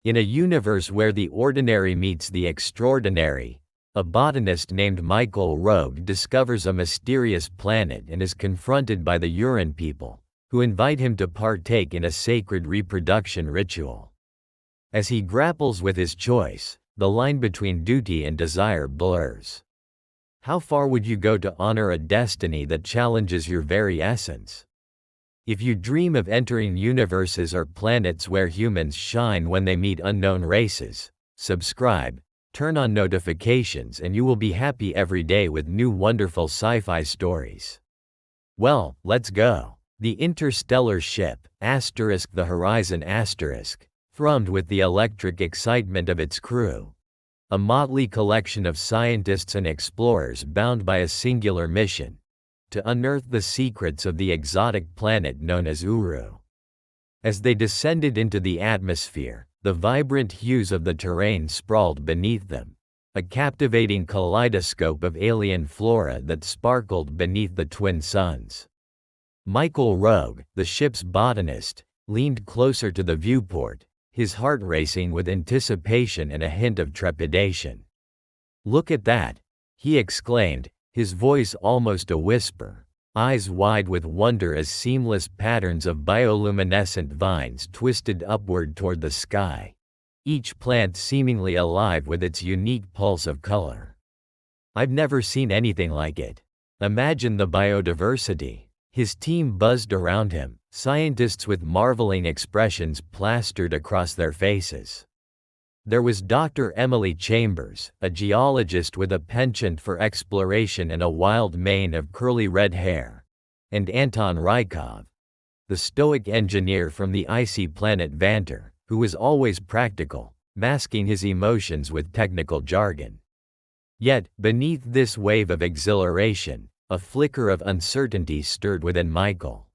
In a universe where the ordinary meets the extraordinary, a botanist named Michael Rogue discovers a mysterious planet and is confronted by the urine people, who invite him to partake in a sacred reproduction ritual. As he grapples with his choice, the line between duty and desire blurs. How far would you go to honor a destiny that challenges your very essence? If you dream of entering universes or planets where humans shine when they meet unknown races, subscribe, turn on notifications, and you will be happy every day with new wonderful sci-fi stories. Well, let's go. The interstellar ship, the horizon thrummed with the electric excitement of its crew. A motley collection of scientists and explorers bound by a singular mission: to unearth the secrets of the exotic planet known as Uru. As they descended into the atmosphere, the vibrant hues of the terrain sprawled beneath them, a captivating kaleidoscope of alien flora that sparkled beneath the twin suns. Michael Rogue, the ship's botanist, leaned closer to the viewport, his heart racing with anticipation and a hint of trepidation. "Look at that," he exclaimed, his voice almost a whisper, eyes wide with wonder as seamless patterns of bioluminescent vines twisted upward toward the sky, each plant seemingly alive with its unique pulse of color. "I've never seen anything like it. Imagine the biodiversity." His team buzzed around him, scientists with marveling expressions plastered across their faces. There was Dr. Emily Chambers, a geologist with a penchant for exploration and a wild mane of curly red hair, and Anton Rykov, the stoic engineer from the icy planet Vanter, who was always practical, masking his emotions with technical jargon. Yet, beneath this wave of exhilaration, a flicker of uncertainty stirred within Michael.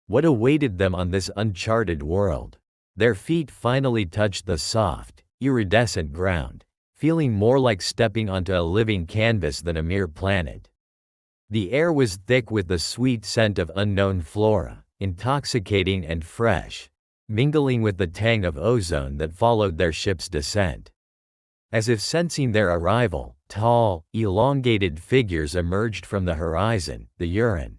What awaited them on this uncharted world? Their feet finally touched the soft, iridescent ground, feeling more like stepping onto a living canvas than a mere planet. The air was thick with the sweet scent of unknown flora, intoxicating and fresh, mingling with the tang of ozone that followed their ship's descent. As if sensing their arrival, tall, elongated figures emerged from the horizon, the urine.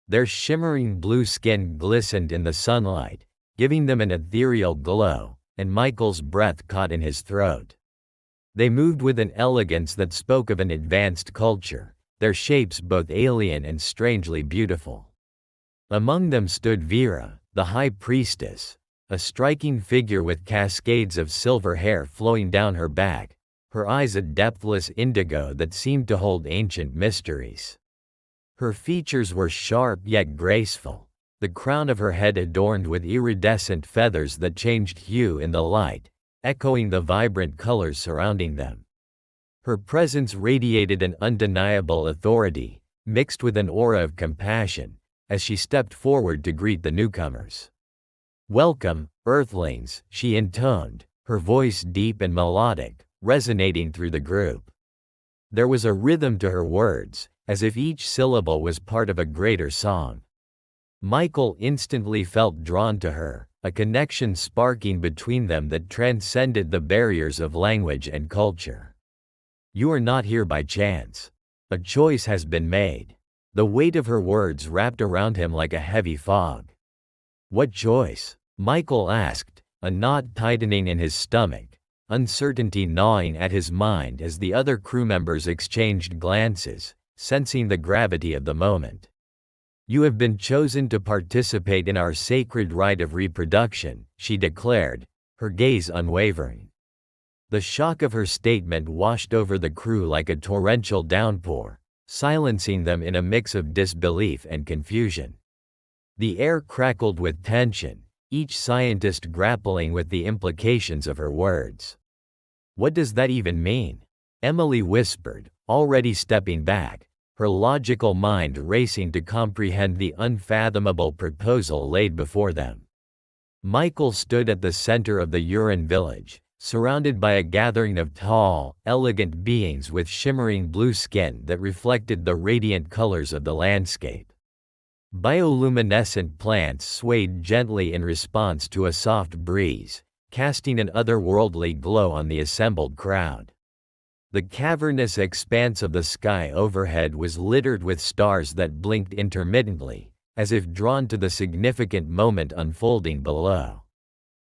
Their shimmering blue skin glistened in the sunlight, giving them an ethereal glow, and Michael's breath caught in his throat. They moved with an elegance that spoke of an advanced culture, their shapes both alien and strangely beautiful. Among them stood Vera, the High Priestess, a striking figure with cascades of silver hair flowing down her back, her eyes a depthless indigo that seemed to hold ancient mysteries. Her features were sharp yet graceful, the crown of her head adorned with iridescent feathers that changed hue in the light, echoing the vibrant colors surrounding them. Her presence radiated an undeniable authority, mixed with an aura of compassion, as she stepped forward to greet the newcomers. "Welcome, Earthlings," she intoned, her voice deep and melodic, resonating through the group. There was a rhythm to her words, as if each syllable was part of a greater song. Michael instantly felt drawn to her, a connection sparking between them that transcended the barriers of language and culture. "You are not here by chance. A choice has been made." The weight of her words wrapped around him like a heavy fog. "What choice?" Michael asked, a knot tightening in his stomach, uncertainty gnawing at his mind as the other crew members exchanged glances, sensing the gravity of the moment. "You have been chosen to participate in our sacred rite of reproduction," she declared, her gaze unwavering. The shock of her statement washed over the crew like a torrential downpour, silencing them in a mix of disbelief and confusion. The air crackled with tension, each scientist grappling with the implications of her words. "What does that even mean?" Emily whispered, already stepping back, her logical mind racing to comprehend the unfathomable proposal laid before them. Michael stood at the center of the urine village, surrounded by a gathering of tall, elegant beings with shimmering blue skin that reflected the radiant colors of the landscape. Bioluminescent plants swayed gently in response to a soft breeze, casting an otherworldly glow on the assembled crowd. The cavernous expanse of the sky overhead was littered with stars that blinked intermittently, as if drawn to the significant moment unfolding below.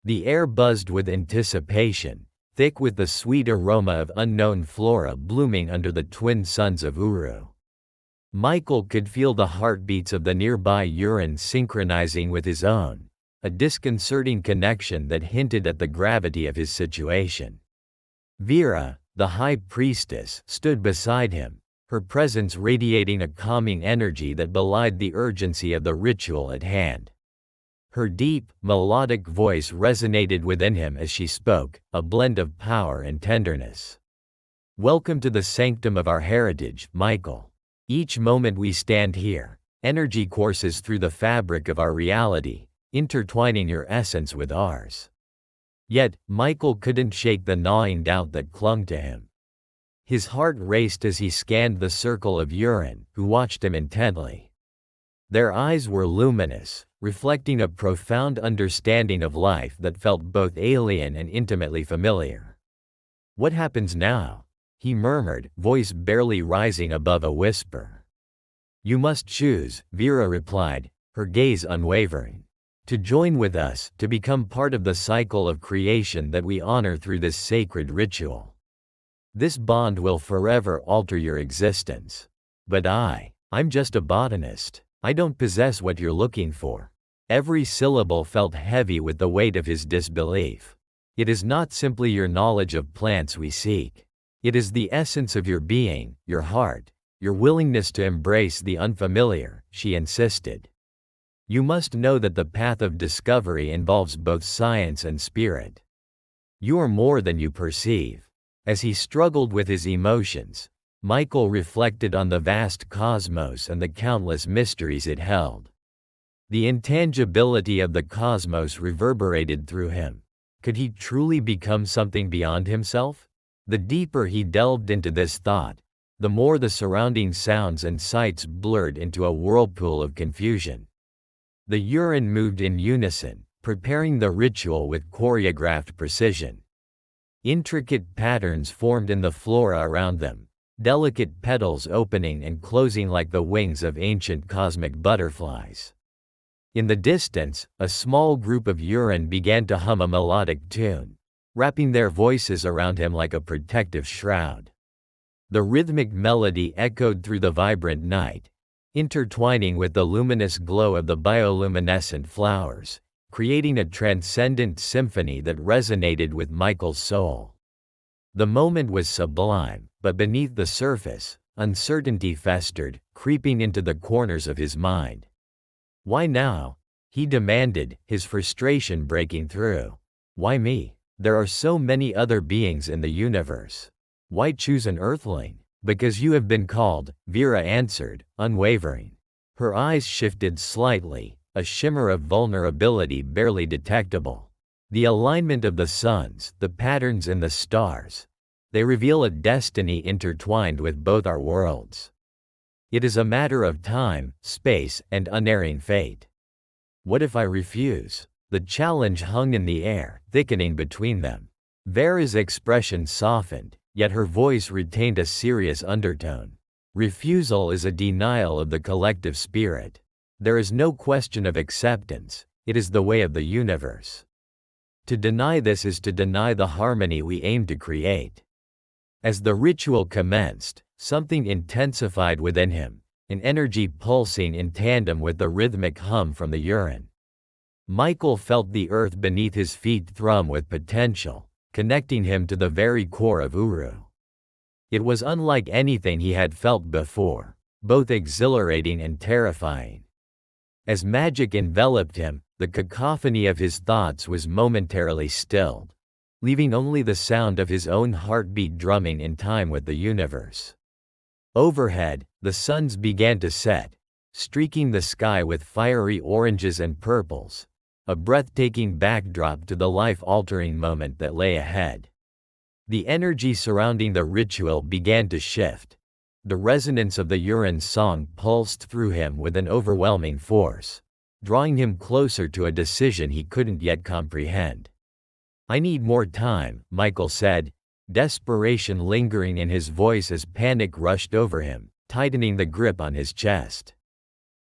The air buzzed with anticipation, thick with the sweet aroma of unknown flora blooming under the twin suns of Uru. Michael could feel the heartbeats of the nearby Uran synchronizing with his own, a disconcerting connection that hinted at the gravity of his situation. Vera, the High Priestess, stood beside him, her presence radiating a calming energy that belied the urgency of the ritual at hand. Her deep, melodic voice resonated within him as she spoke, a blend of power and tenderness. "Welcome to the sanctum of our heritage, Michael. Each moment we stand here, energy courses through the fabric of our reality, intertwining your essence with ours." Yet, Michael couldn't shake the gnawing doubt that clung to him. His heart raced as he scanned the circle of Uran, who watched him intently. Their eyes were luminous, reflecting a profound understanding of life that felt both alien and intimately familiar. "What happens now?" he murmured, voice barely rising above a whisper. "You must choose," Vera replied, her gaze unwavering. "To join with us, to become part of the cycle of creation that we honor through this sacred ritual. This bond will forever alter your existence. But I'm just a botanist. I don't possess what you're looking for." Every syllable felt heavy with the weight of his disbelief. "It is not simply your knowledge of plants we seek. It is the essence of your being, your heart, your willingness to embrace the unfamiliar," she insisted. "You must know that the path of discovery involves both science and spirit. You are more than you perceive." As he struggled with his emotions, Michael reflected on the vast cosmos and the countless mysteries it held. The intangibility of the cosmos reverberated through him. Could he truly become something beyond himself? The deeper he delved into this thought, the more the surrounding sounds and sights blurred into a whirlpool of confusion. The Uran moved in unison, preparing the ritual with choreographed precision. Intricate patterns formed in the flora around them, delicate petals opening and closing like the wings of ancient cosmic butterflies. In the distance, a small group of Uran began to hum a melodic tune, wrapping their voices around him like a protective shroud. The rhythmic melody echoed through the vibrant night, intertwining with the luminous glow of the bioluminescent flowers, creating a transcendent symphony that resonated with Michael's soul. The moment was sublime, but beneath the surface, uncertainty festered, creeping into the corners of his mind. "Why now?" he demanded, his frustration breaking through. "Why me? There are so many other beings in the universe. Why choose an Earthling?" "Because you have been called," Vera answered, unwavering. Her eyes shifted slightly, a shimmer of vulnerability barely detectable. "The alignment of the suns, the patterns in the stars. They reveal a destiny intertwined with both our worlds. It is a matter of time, space, and unerring fate." "What if I refuse?" The challenge hung in the air, thickening between them. Vera's expression softened, yet her voice retained a serious undertone. "Refusal is a denial of the collective spirit. There is no question of acceptance, it is the way of the universe. To deny this is to deny the harmony we aim to create." As the ritual commenced, something intensified within him, an energy pulsing in tandem with the rhythmic hum from the Uran. Michael felt the earth beneath his feet thrum with potential, connecting him to the very core of Uru. It was unlike anything he had felt before, both exhilarating and terrifying. As magic enveloped him, the cacophony of his thoughts was momentarily stilled, leaving only the sound of his own heartbeat drumming in time with the universe. Overhead, the suns began to set, streaking the sky with fiery oranges and purples, a breathtaking backdrop to the life-altering moment that lay ahead. The energy surrounding the ritual began to shift. The resonance of the Uran song pulsed through him with an overwhelming force, drawing him closer to a decision he couldn't yet comprehend. I need more time, Michael said, desperation lingering in his voice as panic rushed over him, tightening the grip on his chest.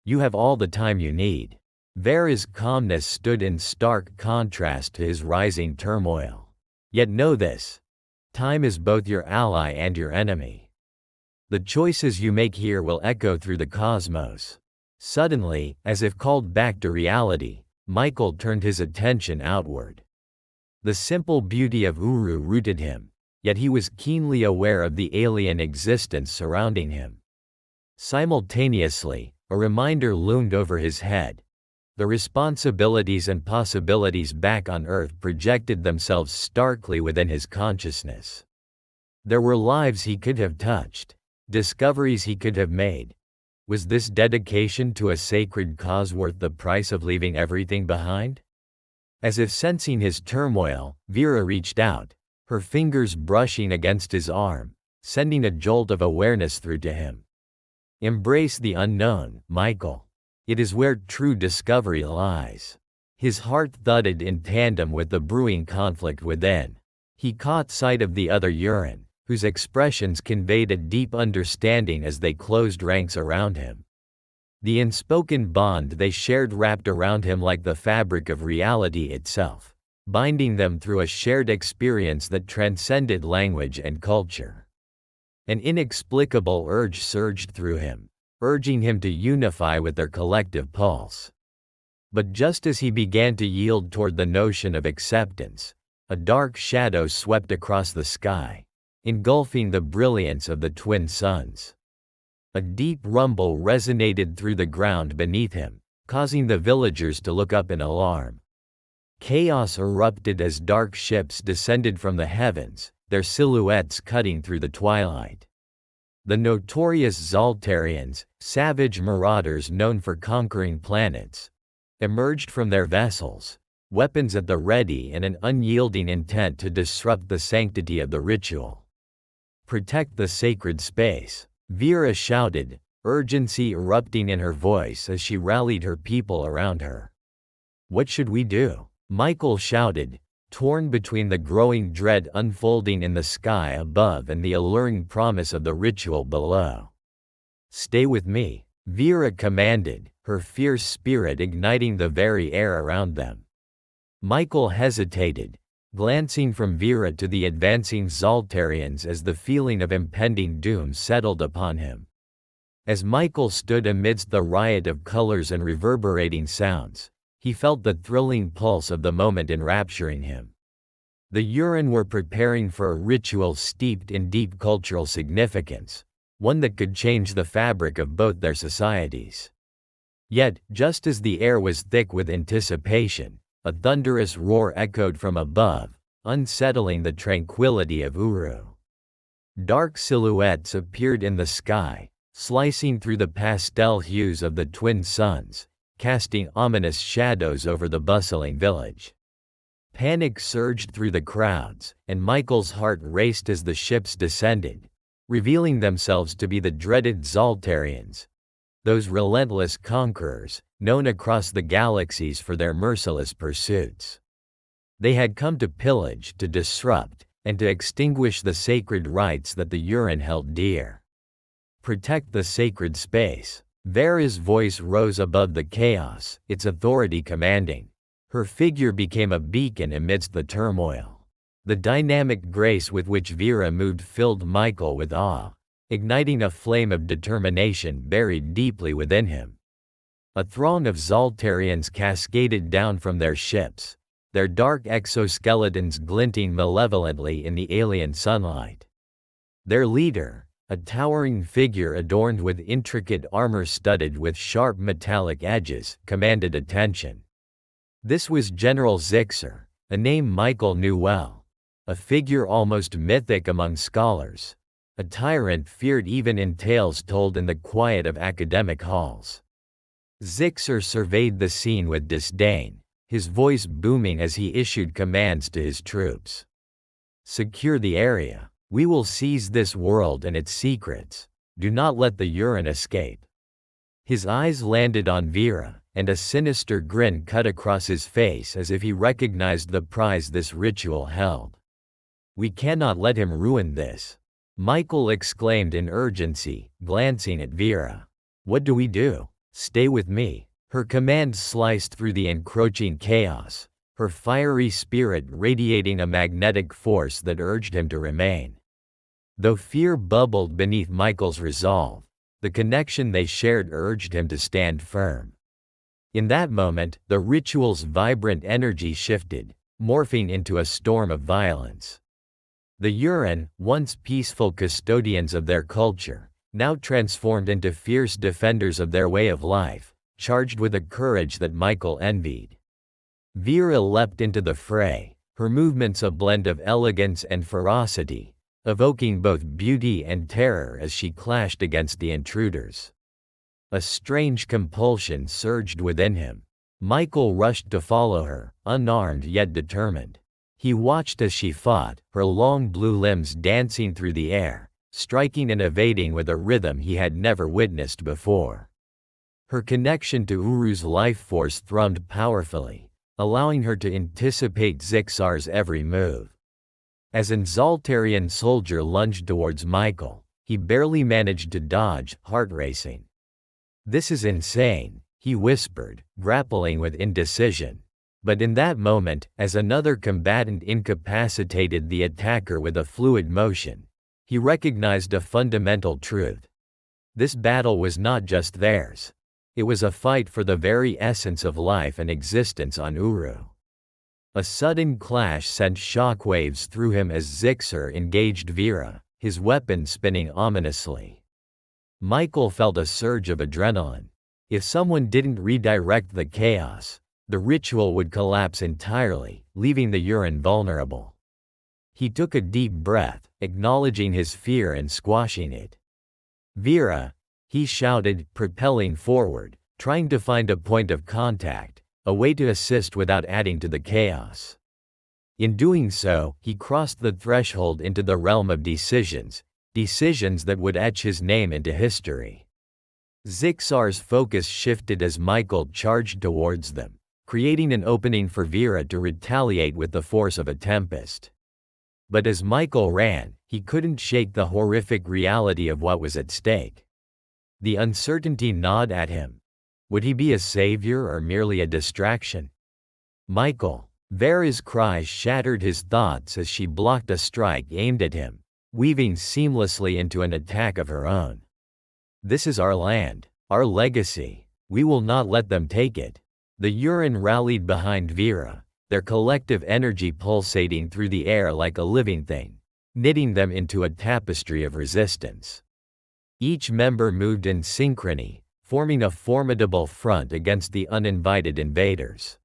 You have all the time you need. Vera's calmness stood in stark contrast to his rising turmoil. Yet know this. Time is both your ally and your enemy. The choices you make here will echo through the cosmos. Suddenly, as if called back to reality, Michael turned his attention outward. The simple beauty of Uru rooted him, yet he was keenly aware of the alien existence surrounding him. Simultaneously, a reminder loomed over his head. The responsibilities and possibilities back on Earth projected themselves starkly within his consciousness. There were lives he could have touched, discoveries he could have made. Was this dedication to a sacred cause worth the price of leaving everything behind? As if sensing his turmoil, Vera reached out, her fingers brushing against his arm, sending a jolt of awareness through to him. Embrace the unknown, Michael. It is where true discovery lies. His heart thudded in tandem with the brewing conflict within. He caught sight of the other Uran, whose expressions conveyed a deep understanding as they closed ranks around him. The unspoken bond they shared wrapped around him like the fabric of reality itself, binding them through a shared experience that transcended language and culture. An inexplicable urge surged through him, urging him to unify with their collective pulse. But just as he began to yield toward the notion of acceptance, a dark shadow swept across the sky, engulfing the brilliance of the twin suns. A deep rumble resonated through the ground beneath him, causing the villagers to look up in alarm. Chaos erupted as dark ships descended from the heavens, their silhouettes cutting through the twilight. The notorious Zaltarians, savage marauders known for conquering planets, emerged from their vessels, weapons at the ready and an unyielding intent to disrupt the sanctity of the ritual. Protect the sacred space, Vera shouted, urgency erupting in her voice as she rallied her people around her. What should we do? Michael shouted, torn between the growing dread unfolding in the sky above and the alluring promise of the ritual below. Stay with me, Vera commanded, her fierce spirit igniting the very air around them. Michael hesitated, glancing from Vera to the advancing Zaltarians as the feeling of impending doom settled upon him. As Michael stood amidst the riot of colors and reverberating sounds, he felt the thrilling pulse of the moment enrapturing him. The Uran were preparing for a ritual steeped in deep cultural significance, one that could change the fabric of both their societies. Yet, just as the air was thick with anticipation, a thunderous roar echoed from above, unsettling the tranquility of Uru. Dark silhouettes appeared in the sky, slicing through the pastel hues of the twin suns, casting ominous shadows over the bustling village. Panic surged through the crowds, and Michael's heart raced as the ships descended, revealing themselves to be the dreaded Zaltarians, those relentless conquerors, known across the galaxies for their merciless pursuits. They had come to pillage, to disrupt, and to extinguish the sacred rites that the Uran held dear. Protect the sacred space. Vera's voice rose above the chaos, its authority commanding. Her figure became a beacon amidst the turmoil. The dynamic grace with which Vera moved filled Michael with awe, igniting a flame of determination buried deeply within him. A throng of Zaltarians cascaded down from their ships, their dark exoskeletons glinting malevolently in the alien sunlight. Their leader, a towering figure adorned with intricate armor studded with sharp metallic edges, commanded attention. This was General Zixer, a name Michael knew well, a figure almost mythic among scholars, a tyrant feared even in tales told in the quiet of academic halls. Zixer surveyed the scene with disdain, his voice booming as he issued commands to his troops. Secure the area. We will seize this world and its secrets. Do not let the Uran escape. His eyes landed on Vera, and a sinister grin cut across his face as if he recognized the prize this ritual held. "We cannot let him ruin this," Michael exclaimed in urgency, glancing at Vera. "What do we do?" "Stay with me." Her command sliced through the encroaching chaos, her fiery spirit radiating a magnetic force that urged him to remain. Though fear bubbled beneath Michael's resolve, the connection they shared urged him to stand firm. In that moment, the ritual's vibrant energy shifted, morphing into a storm of violence. The Yuran, once peaceful custodians of their culture, now transformed into fierce defenders of their way of life, charged with a courage that Michael envied. Vera leapt into the fray, her movements a blend of elegance and ferocity, evoking both beauty and terror as she clashed against the intruders. A strange compulsion surged within him. Michael rushed to follow her, unarmed yet determined. He watched as she fought, her long blue limbs dancing through the air, striking and evading with a rhythm he had never witnessed before. Her connection to Uru's life force thrummed powerfully, allowing her to anticipate Zixar's every move. As an Zaltarian soldier lunged towards Michael, he barely managed to dodge, heart racing. "This is insane," he whispered, grappling with indecision. But in that moment, as another combatant incapacitated the attacker with a fluid motion, he recognized a fundamental truth. This battle was not just theirs. It was a fight for the very essence of life and existence on Uru. A sudden clash sent shockwaves through him as Zixar engaged Vera, his weapon spinning ominously. Michael felt a surge of adrenaline. If someone didn't redirect the chaos, the ritual would collapse entirely, leaving the Yuran vulnerable. He took a deep breath, acknowledging his fear and squashing it. "Vera," he shouted, propelling forward, trying to find a point of contact, a way to assist without adding to the chaos. In doing so, he crossed the threshold into the realm of decisions that would etch his name into history. Zixar's focus shifted as Michael charged towards them, creating an opening for Vera to retaliate with the force of a tempest. But as Michael ran, he couldn't shake the horrific reality of what was at stake. The uncertainty gnawed at him. Would he be a savior or merely a distraction? "Michael!" Vera's cry shattered his thoughts as she blocked a strike aimed at him, weaving seamlessly into an attack of her own. "This is our land, our legacy. We will not let them take it." The Yuran rallied behind Vera, their collective energy pulsating through the air like a living thing, knitting them into a tapestry of resistance. Each member moved in synchrony, forming a formidable front against the uninvited invaders.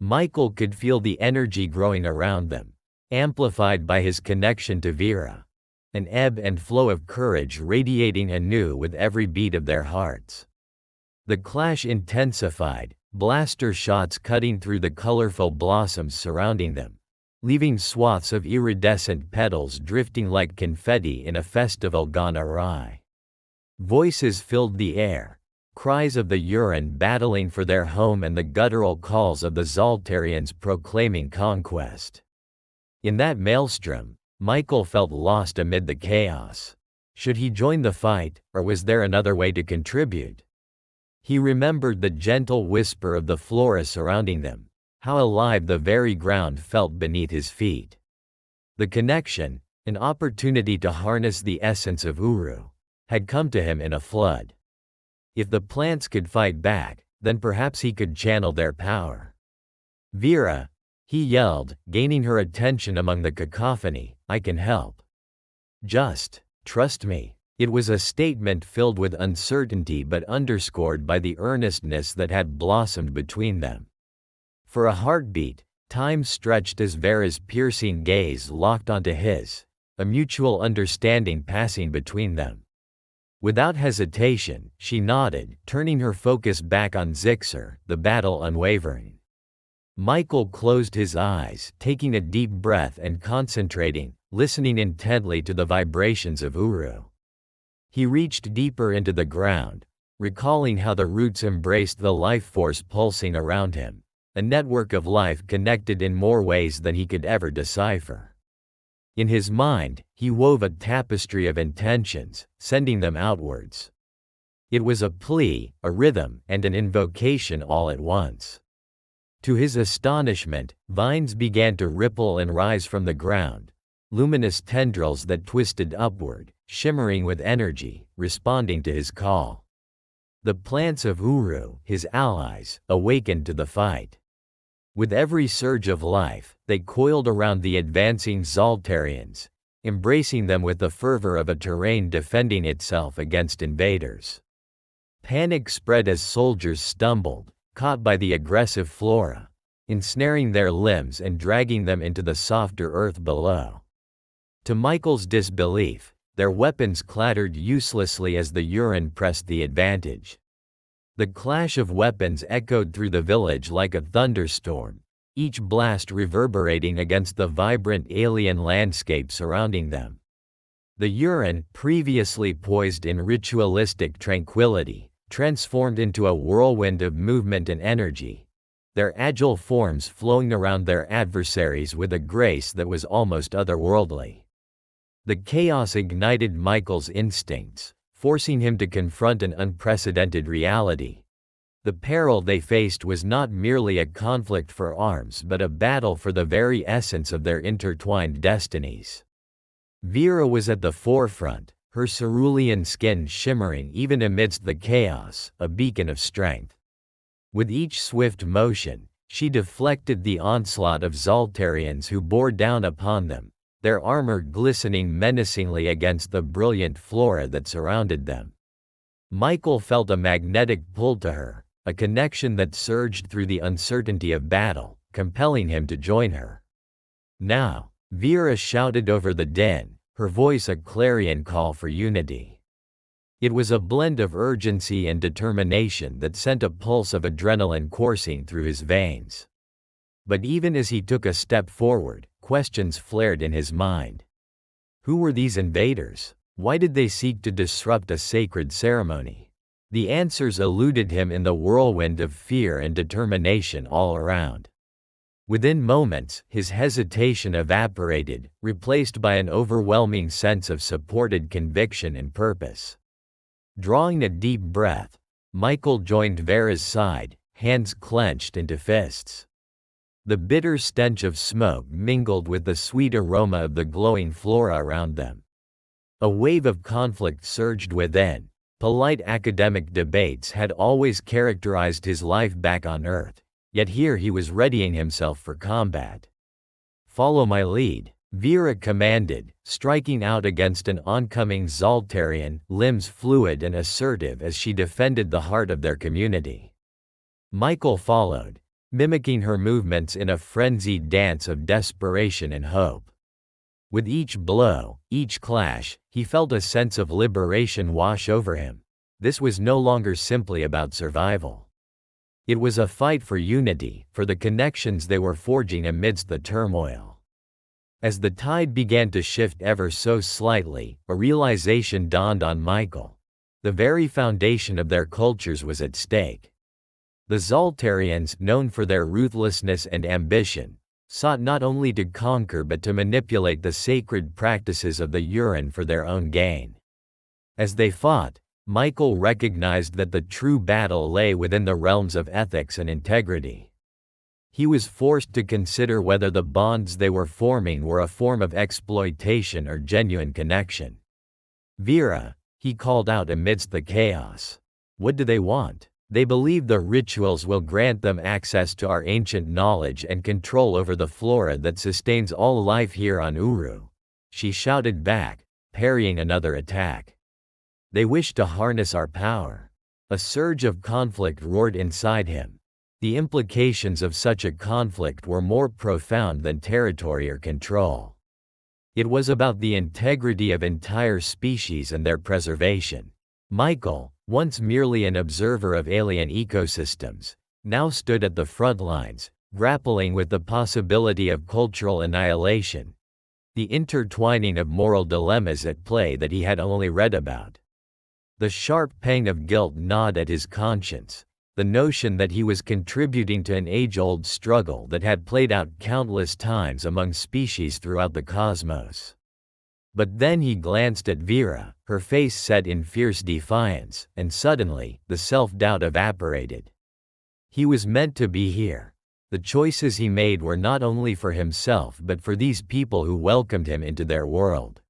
Michael could feel the energy growing around them, amplified by his connection to Vera, an ebb and flow of courage radiating anew with every beat of their hearts. The clash intensified, blaster shots cutting through the colorful blossoms surrounding them, leaving swaths of iridescent petals drifting like confetti in a festival gone awry. Voices filled the air, cries of the Yuran battling for their home and the guttural calls of the Zaltarians proclaiming conquest. In that maelstrom, Michael felt lost amid the chaos. Should he join the fight, or was there another way to contribute? He remembered the gentle whisper of the flora surrounding them, how alive the very ground felt beneath his feet. The connection, an opportunity to harness the essence of Uru, had come to him in a flood. If the plants could fight back, then perhaps he could channel their power. "Vera," he yelled, gaining her attention among the cacophony, "I can help. Just trust me." It was a statement filled with uncertainty but underscored by the earnestness that had blossomed between them. For a heartbeat, time stretched as Vera's piercing gaze locked onto his, a mutual understanding passing between them. Without hesitation, she nodded, turning her focus back on Zixar, the battle unwavering. Michael closed his eyes, taking a deep breath and concentrating, listening intently to the vibrations of Uru. He reached deeper into the ground, recalling how the roots embraced the life force pulsing around him, a network of life connected in more ways than he could ever decipher. In his mind, he wove a tapestry of intentions, sending them outwards. It was a plea, a rhythm, and an invocation all at once. To his astonishment, vines began to ripple and rise from the ground, luminous tendrils that twisted upward, shimmering with energy, responding to his call. The plants of Uru, his allies, awakened to the fight. With every surge of life, they coiled around the advancing Zoltarians, embracing them with the fervor of a terrain defending itself against invaders. Panic spread as soldiers stumbled, caught by the aggressive flora, ensnaring their limbs and dragging them into the softer earth below. To Michael's disbelief, their weapons clattered uselessly as the Uran pressed the advantage. The clash of weapons echoed through the village like a thunderstorm, each blast reverberating against the vibrant alien landscape surrounding them. The Uran, previously poised in ritualistic tranquility, transformed into a whirlwind of movement and energy, their agile forms flowing around their adversaries with a grace that was almost otherworldly. The chaos ignited Michael's instincts, forcing him to confront an unprecedented reality. The peril they faced was not merely a conflict for arms but a battle for the very essence of their intertwined destinies. Vera was at the forefront, her cerulean skin shimmering even amidst the chaos, a beacon of strength. With each swift motion, she deflected the onslaught of Zoltarians who bore down upon them, their armor glistening menacingly against the brilliant flora that surrounded them. Michael felt a magnetic pull to her, a connection that surged through the uncertainty of battle, compelling him to join her. Now, Vera shouted over the din, her voice a clarion call for unity. It was a blend of urgency and determination that sent a pulse of adrenaline coursing through his veins. But even as he took a step forward, questions flared in his mind. Who were these invaders? Why did they seek to disrupt a sacred ceremony? The answers eluded him in the whirlwind of fear and determination all around. Within moments, his hesitation evaporated, replaced by an overwhelming sense of supported conviction and purpose. Drawing a deep breath, Michael joined Vera's side, hands clenched into fists. The bitter stench of smoke mingled with the sweet aroma of the glowing flora around them. A wave of conflict surged within. Polite academic debates had always characterized his life back on Earth, yet here he was readying himself for combat. "Follow my lead," Vera commanded, striking out against an oncoming Zoltarian, limbs fluid and assertive as she defended the heart of their community. Michael followed, mimicking her movements in a frenzied dance of desperation and hope. With each blow, each clash, he felt a sense of liberation wash over him. This was no longer simply about survival. It was a fight for unity, for the connections they were forging amidst the turmoil. As the tide began to shift ever so slightly, a realization dawned on Michael. The very foundation of their cultures was at stake. The Zoltarians, known for their ruthlessness and ambition, sought not only to conquer but to manipulate the sacred practices of the Uran for their own gain. As they fought, Michael recognized that the true battle lay within the realms of ethics and integrity. He was forced to consider whether the bonds they were forming were a form of exploitation or genuine connection. "Vera," he called out amidst the chaos. "What do they want?" "They believe the rituals will grant them access to our ancient knowledge and control over the flora that sustains all life here on Uru," she shouted back, parrying another attack. "They wish to harness our power." A surge of conflict roared inside him. The implications of such a conflict were more profound than territory or control. It was about the integrity of entire species and their preservation. Michael, once merely an observer of alien ecosystems, now stood at the front lines, grappling with the possibility of cultural annihilation, the intertwining of moral dilemmas at play that he had only read about. The sharp pang of guilt gnawed at his conscience, the notion that he was contributing to an age-old struggle that had played out countless times among species throughout the cosmos. But then he glanced at Vera, her face set in fierce defiance, and suddenly, the self-doubt evaporated. He was meant to be here. The choices he made were not only for himself but for these people who welcomed him into their world.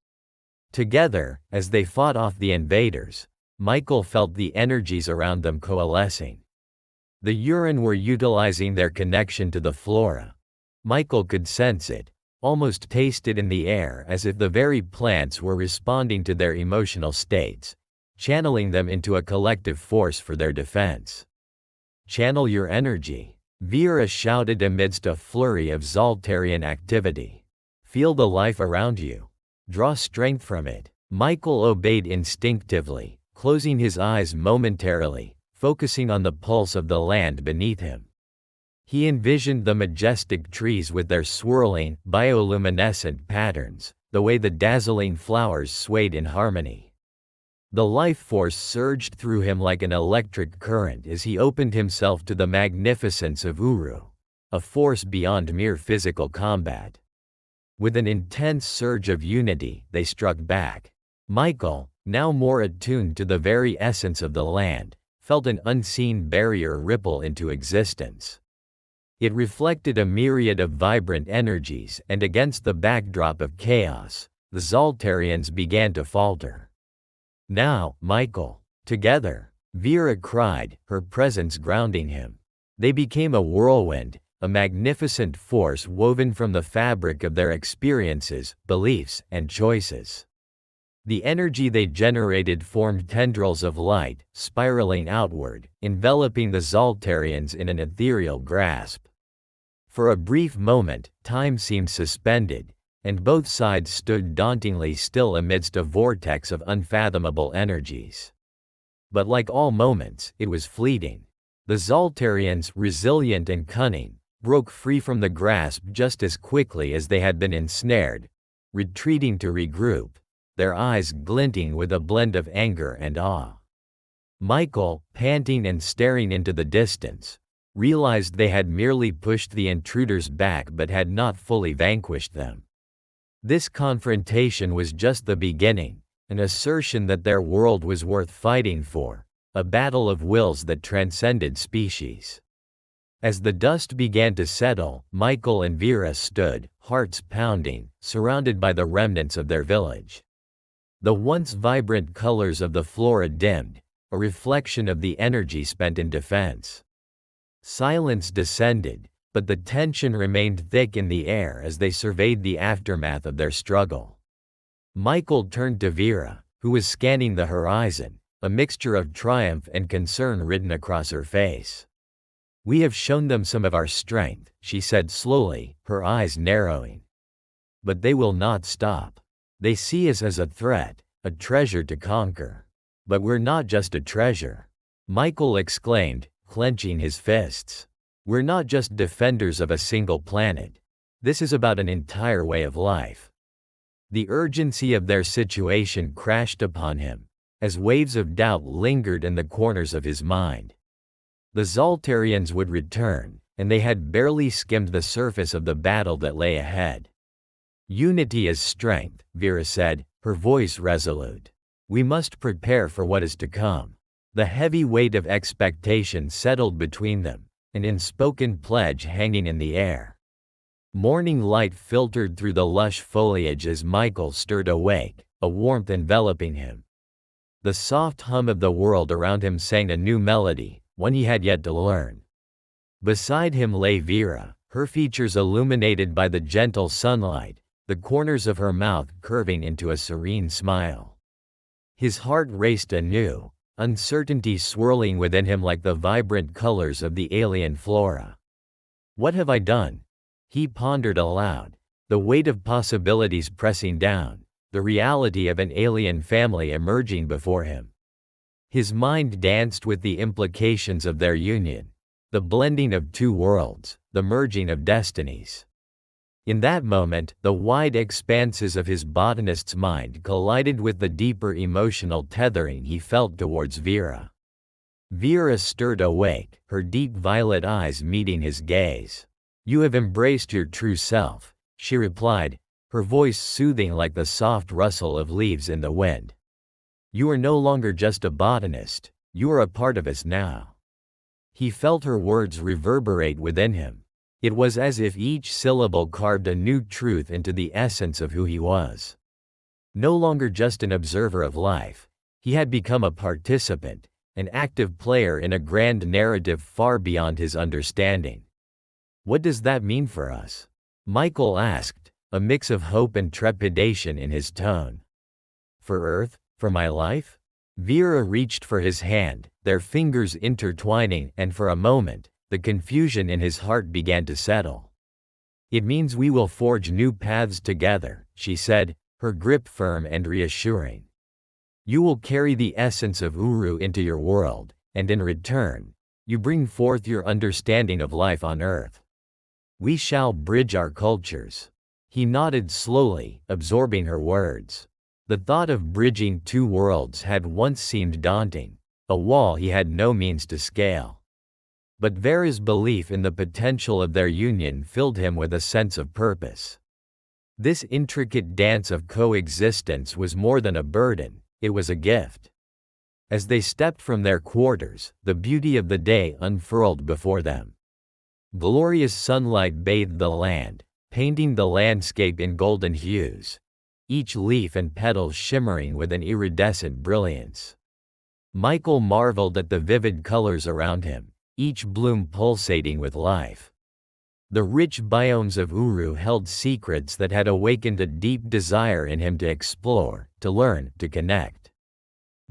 Together, as they fought off the invaders, Michael felt the energies around them coalescing. The Urine were utilizing their connection to the flora. Michael could sense it, almost taste it in the air, as if the very plants were responding to their emotional states, channeling them into a collective force for their defense. "Channel your energy," Vera shouted amidst a flurry of Zoltarian activity. "Feel the life around you. Draw strength from it." Michael obeyed instinctively, closing his eyes momentarily, focusing on the pulse of the land beneath him. He envisioned the majestic trees with their swirling, bioluminescent patterns, the way the dazzling flowers swayed in harmony. The life force surged through him like an electric current as he opened himself to the magnificence of Uru, a force beyond mere physical combat. With an intense surge of unity, they struck back. Michael, now more attuned to the very essence of the land, felt an unseen barrier ripple into existence. It reflected a myriad of vibrant energies, and against the backdrop of chaos, the Zoltarians began to falter. "Now, Michael." "Together," Vera cried, her presence grounding him. They became a whirlwind, a magnificent force woven from the fabric of their experiences, beliefs, and choices. The energy they generated formed tendrils of light, spiraling outward, enveloping the Zoltarians in an ethereal grasp. For a brief moment, time seemed suspended, and both sides stood dauntingly still amidst a vortex of unfathomable energies. But like all moments, it was fleeting. The Zoltarians, resilient and cunning, broke free from the grasp just as quickly as they had been ensnared, retreating to regroup, their eyes glinting with a blend of anger and awe. Michael, panting and staring into the distance, realized they had merely pushed the intruders back but had not fully vanquished them. This confrontation was just the beginning, an assertion that their world was worth fighting for, a battle of wills that transcended species. As the dust began to settle, Michael and Vera stood, hearts pounding, surrounded by the remnants of their village. The once vibrant colors of the flora dimmed, a reflection of the energy spent in defense. Silence descended, but the tension remained thick in the air as they surveyed the aftermath of their struggle. Michael turned to Vera, who was scanning the horizon, a mixture of triumph and concern written across her face. "We have shown them some of our strength," she said slowly, her eyes narrowing. "But they will not stop. They see us as a threat, a treasure to conquer. But we're not just a treasure," Michael exclaimed, clenching his fists. "We're not just defenders of a single planet. This is about an entire way of life." The urgency of their situation crashed upon him, as waves of doubt lingered in the corners of his mind. The Zoltarians would return, and they had barely skimmed the surface of the battle that lay ahead. "Unity is strength," Vera said, her voice resolute. "We must prepare for what is to come." The heavy weight of expectation settled between them, an unspoken pledge hanging in the air. Morning light filtered through the lush foliage as Michael stirred awake, a warmth enveloping him. The soft hum of the world around him sang a new melody, one he had yet to learn. Beside him lay Vera, her features illuminated by the gentle sunlight, the corners of her mouth curving into a serene smile. His heart raced anew, uncertainty swirling within him like the vibrant colors of the alien flora. "What have I done?" he pondered aloud, the weight of possibilities pressing down, the reality of an alien family emerging before him. His mind danced with the implications of their union, the blending of two worlds, the merging of destinies. In that moment, the wide expanses of his botanist's mind collided with the deeper emotional tethering he felt towards Vera. Vera stirred awake, her deep violet eyes meeting his gaze. "You have embraced your true self," she replied, her voice soothing like the soft rustle of leaves in the wind. "You are no longer just a botanist, you are a part of us now." He felt her words reverberate within him. It was as if each syllable carved a new truth into the essence of who he was. No longer just an observer of life, he had become a participant, an active player in a grand narrative far beyond his understanding. "What does that mean for us?" Michael asked, a mix of hope and trepidation in his tone. "For Earth? For my life?" Vera reached for his hand, their fingers intertwining, and for a moment, the confusion in his heart began to settle. "It means we will forge new paths together," she said, her grip firm and reassuring. "You will carry the essence of Uru into your world, and in return, you bring forth your understanding of life on Earth. We shall bridge our cultures." He nodded slowly, absorbing her words. The thought of bridging two worlds had once seemed daunting, a wall he had no means to scale. But Vera's belief in the potential of their union filled him with a sense of purpose. This intricate dance of coexistence was more than a burden, it was a gift. As they stepped from their quarters, the beauty of the day unfurled before them. Glorious sunlight bathed the land, painting the landscape in golden hues, each leaf and petal shimmering with an iridescent brilliance. Michael marveled at the vivid colors around him, each bloom pulsating with life. The rich biomes of Uru held secrets that had awakened a deep desire in him to explore, to learn, to connect.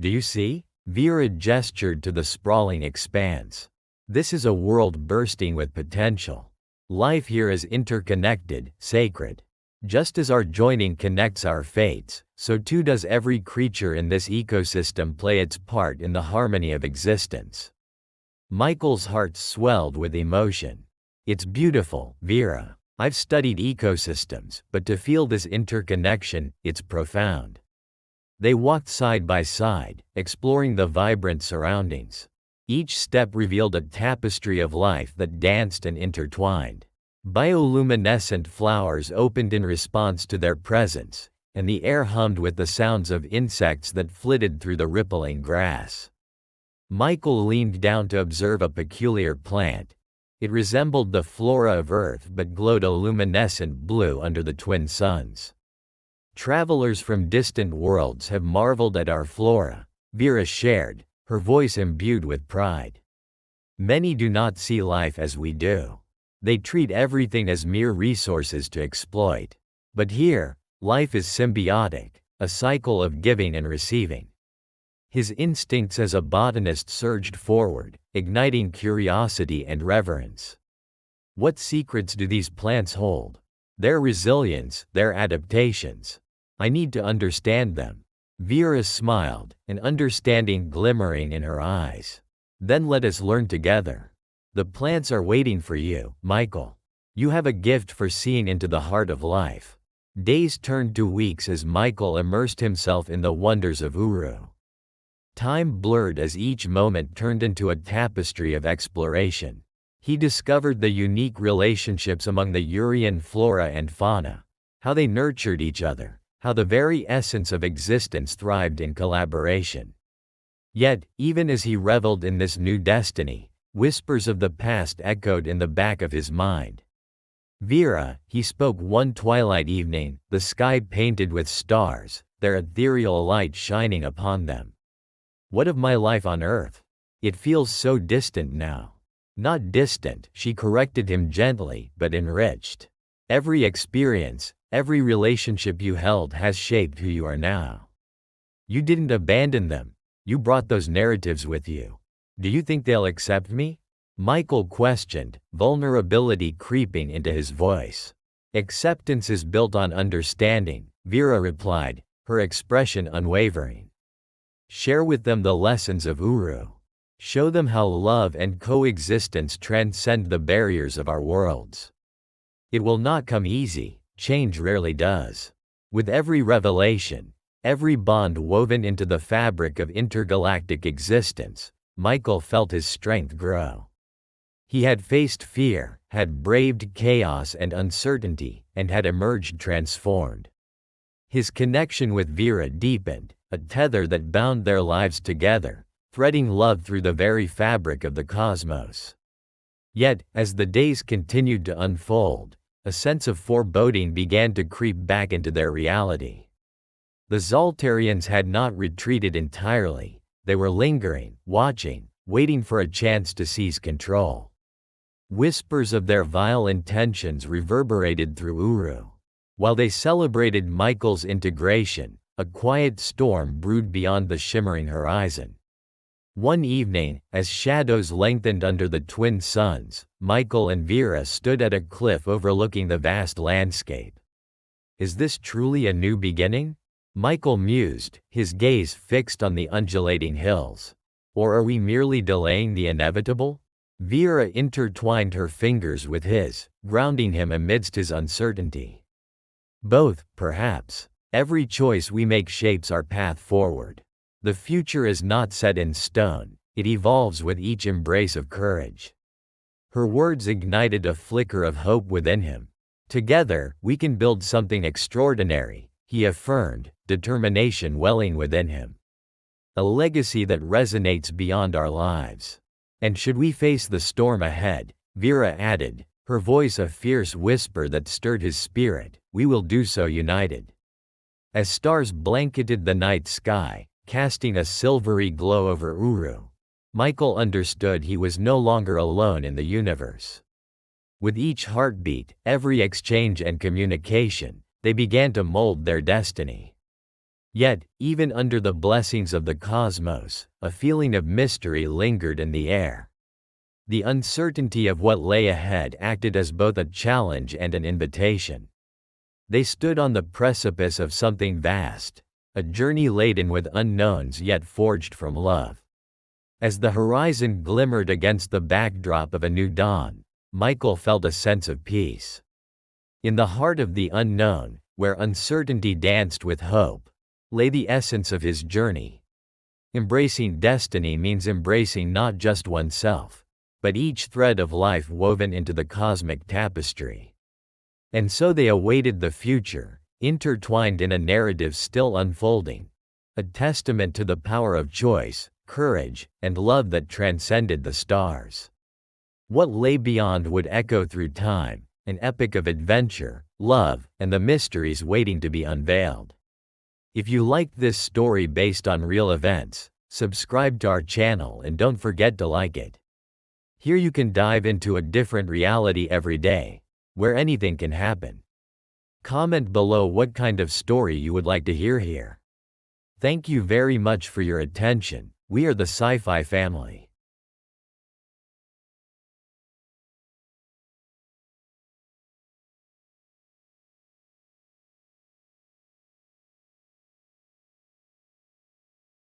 "Do you see?" Vera gestured to the sprawling expanse. "This is a world bursting with potential. Life here is interconnected, sacred. Just as our joining connects our fates, so too does every creature in this ecosystem play its part in the harmony of existence." Michael's heart swelled with emotion. "It's beautiful, Vera. I've studied ecosystems, but to feel this interconnection, it's profound." They walked side by side, exploring the vibrant surroundings. Each step revealed a tapestry of life that danced and intertwined. Bioluminescent flowers opened in response to their presence, and the air hummed with the sounds of insects that flitted through the rippling grass. Michael leaned down to observe a peculiar plant. It resembled the flora of Earth but glowed a luminescent blue under the twin suns. "Travelers from distant worlds have marveled at our flora," Vera shared, her voice imbued with pride. "Many do not see life as we do. They treat everything as mere resources to exploit. But here, life is symbiotic, a cycle of giving and receiving." His instincts as a botanist surged forward, igniting curiosity and reverence. "What secrets do these plants hold? Their resilience, their adaptations. I need to understand them." Vera smiled, an understanding glimmering in her eyes. "Then let us learn together. The plants are waiting for you, Michael. You have a gift for seeing into the heart of life." Days turned to weeks as Michael immersed himself in the wonders of Uru. Time blurred as each moment turned into a tapestry of exploration. He discovered the unique relationships among the Urian flora and fauna, how they nurtured each other, how the very essence of existence thrived in collaboration. Yet, even as he reveled in this new destiny, whispers of the past echoed in the back of his mind. "Vera," he spoke one twilight evening, the sky painted with stars, their ethereal light shining upon them. "What of my life on Earth? It feels so distant now." "Not distant," she corrected him gently, "but enriched. Every experience, every relationship you held has shaped who you are now. You didn't abandon them, you brought those narratives with you. Do you think they'll accept me?" Michael questioned, vulnerability creeping into his voice. "Acceptance is built on understanding," Vera replied, her expression unwavering. "Share with them the lessons of Uru. Show them how love and coexistence transcend the barriers of our worlds. It will not come easy, change rarely does. With every revelation, every bond woven into the fabric of intergalactic existence, Michael felt his strength grow. He had faced fear, had braved chaos and uncertainty, and had emerged transformed. His connection with Vera deepened, a tether that bound their lives together, threading love through the very fabric of the cosmos. Yet, as the days continued to unfold, a sense of foreboding began to creep back into their reality. The Zoltarians had not retreated entirely, they were lingering, watching, waiting for a chance to seize control. Whispers of their vile intentions reverberated through Uru. While they celebrated Michael's integration, a quiet storm brewed beyond the shimmering horizon. One evening, as shadows lengthened under the twin suns, Michael and Vera stood at a cliff overlooking the vast landscape. Is this truly a new beginning? Michael mused, his gaze fixed on the undulating hills. Or are we merely delaying the inevitable? Vera intertwined her fingers with his, grounding him amidst his uncertainty. Both, perhaps. Every choice we make shapes our path forward. The future is not set in stone, it evolves with each embrace of courage. Her words ignited a flicker of hope within him. Together, we can build something extraordinary, he affirmed, determination welling within him. A legacy that resonates beyond our lives. And should we face the storm ahead, Vera added, her voice a fierce whisper that stirred his spirit, we will do so united. As stars blanketed the night sky, casting a silvery glow over Uru, Michael understood he was no longer alone in the universe. With each heartbeat, every exchange and communication, they began to mold their destiny. Yet, even under the blessings of the cosmos, a feeling of mystery lingered in the air. The uncertainty of what lay ahead acted as both a challenge and an invitation. They stood on the precipice of something vast, a journey laden with unknowns yet forged from love. As the horizon glimmered against the backdrop of a new dawn, Michael felt a sense of peace. In the heart of the unknown, where uncertainty danced with hope, lay the essence of his journey. Embracing destiny means embracing not just oneself, but each thread of life woven into the cosmic tapestry. And so they awaited the future, intertwined in a narrative still unfolding, a testament to the power of choice, courage, and love that transcended the stars. What lay beyond would echo through time, an epic of adventure, love, and the mysteries waiting to be unveiled. If you liked this story based on real events, subscribe to our channel and don't forget to like it. Here you can dive into a different reality every day, where anything can happen. Comment below what kind of story you would like to hear here. Thank you very much for your attention. We are the Sci-Fi family.